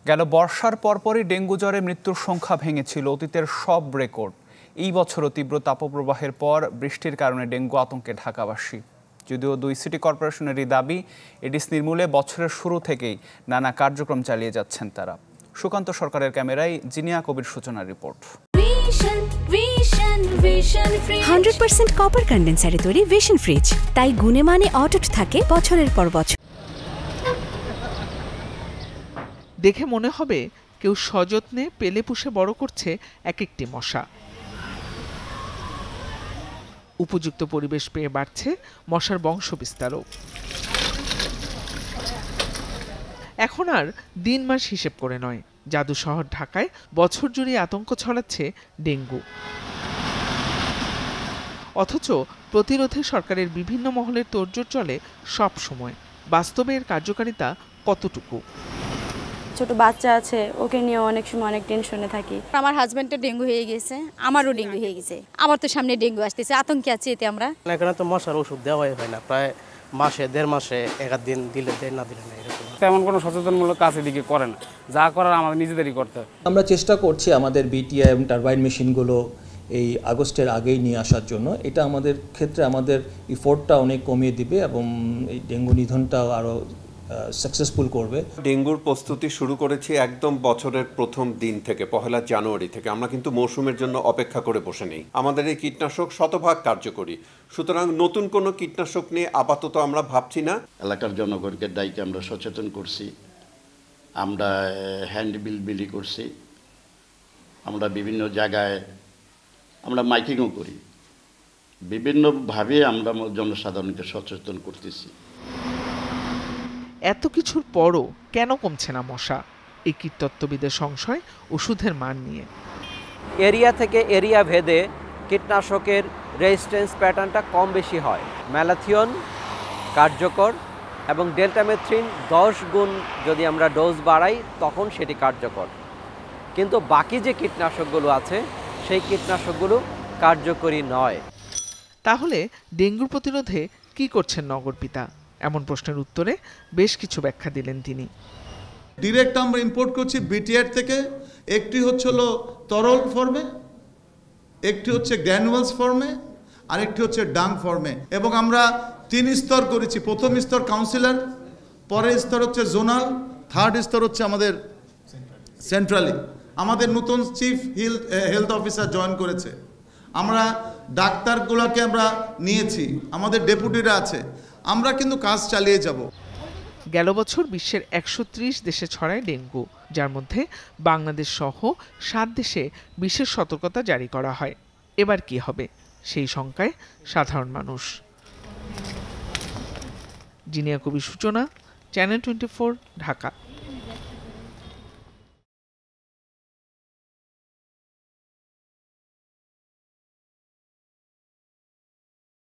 গেল বর্ষার পরপরই ডেঙ্গু জ্বরে মৃত্যুর সংখ্যা ভেঙেছিল অতীতের সব রেকর্ড। এই বছরও তীব্র তাপপ্রবাহের পর বৃষ্টির কারণে ডেঙ্গু আতঙ্কে ঢাকাবাসী। যদিও দুই সিটি কর্পোরেশনেরই দাবি এডিস নির্মূলে বছরের শুরু থেকেই নানা কার্যক্রম চালিয়ে যাচ্ছেন তারা। সুকান্ত সরকারের ক্যামেরায় জিনিয়া কবির সূচনা রিপোর্ট। 100% কপার কন্ডেন্সারে তৈরি ভিশন ফ্রিজ, তাই গুণে মানে অটুট থাকে বছরের পর বছর। দেখে মনে হবে কেউ সযত্নে পেলে পুষে বড় করছে এক একটি মশা। উপযুক্ত পরিবেশ পেয়ে বাড়ছে মশার বংশ বিস্তারও। এখন আর দিন মাস হিসেব করে নয়, জাদু শহর ঢাকায় বছর জুড়ে আতঙ্ক ছড়াচ্ছে ডেঙ্গু। অথচ প্রতিরোধে সরকারের বিভিন্ন মহলের তোড়জোড় চলে সব সময়। বাস্তবে এর কার্যকারিতা কতটুকু? ছোট বাচ্চা আছে, ওকে নিয়ে অনেক সময় অনেক টেনশনে থাকি। আমার হাজবেন্ডের ডেঙ্গু হয়ে গেছে, আমারও ডেঙ্গু হয়ে গেছে, আবার তো সামনে ডেঙ্গু আসতেছে, আতঙ্কে আছি এতে আমরা। এখানে তো মশার ওষুধ দেওয়াই হয় না, প্রায় মাসে 1.5 মাসে এক দিন দিলে দেয়, না দিলে না, এরকম তেমন কোনো সচেতনমূলক কাজ এদিকে করে না। যা করার আমাদের নিজেদেরই করতে হয়। আমরা চেষ্টা করছি আমাদের বিটিআই এবং টারবাইন মেশিনগুলো এই আগস্টের আগেই নিয়ে আসার জন্য। এটা আমাদের ক্ষেত্রে আমাদের ইফোর্টটা অনেক কমিয়ে দিবে এবং এই ডেঙ্গু নিধনটাও আরও সাকসেসফুল করবে। ডেঙ্গুর প্রস্তুতি শুরু করেছি একদম বছরের প্রথম দিন থেকে, 1 জানুয়ারি থেকে। আমরা কিন্তু মৌসুমের জন্য অপেক্ষা করে বসে নেই। আমাদের এই কীটনাশক শতভাগ কার্যকরী, সুতরাং নতুন কোনো কীটনাশক নিয়ে আপাতত আমরা ভাবছি না। এলাকার জনগণকে দায়িত্বে আমরা সচেতন করছি, আমরা হ্যান্ডবিল বিলি করছি, আমরা বিভিন্ন জায়গায় আমরা মাইকিংও করি, বিভিন্নভাবে আমরা জনসাধারণকে সচেতন করতেছি। এত কিছুর পরও কেন কমছে না মশা? এই কীটতত্ত্ববিদের সংশয় ওষুধের মান নিয়ে। এরিয়া থেকে এরিয়া ভেদে কীটনাশকের রেজিস্ট্যান্স প্যাটার্নটা কম বেশি হয়। ম্যালাথিয়ন কার্যকর এবং ডেল্টামেথ্রিন 10 গুণ যদি আমরা ডোজ বাড়াই তখন সেটি কার্যকর, কিন্তু বাকি যে কীটনাশকগুলো আছে সেই কীটনাশকগুলো কার্যকরী নয়। তাহলে ডেঙ্গুর প্রতিরোধে কি করছেন নগরপিতা? এমন প্রশ্নের উত্তরে বেশ কিছু ব্যাখ্যা দিলেন তিনি। ডিরেক্ট আমরা ইম্পোর্ট করছি বিটিআর থেকে। একটি হচ্ছে তরল ফর্মে, একটি হচ্ছে গ্র্যানুয়ালস ফর্মে, আরেকটি হচ্ছে ডাং ফর্মে। এবং আমরা 3 স্তর করেছি। প্রথম স্তর কাউন্সিলর, পরের স্তর হচ্ছে জোনাল, থার্ড স্তর হচ্ছে আমাদের সেন্ট্রালি। আমাদের নতুন চিফ হেলথ অফিসার জয়েন করেছে। আমরা ডাক্তারগুলোকে আমরা নিয়েছি, আমাদের ডেপুটিরা আছে। আমরা কিন্তু কাজ চালিয়ে যাব। গেল বছর বিশ্বের 130 দেশে ছড়ায় ডেঙ্গু, যার মধ্যে বাংলাদেশ সহ 7 দেশে বিশেষ সতর্কতা জারি করা হয়। এবার কি হবে সেই শঙ্কায় সাধারণ মানুষ। জিনিয়া কবির সূচনা, চ্যানেল 24, ঢাকা।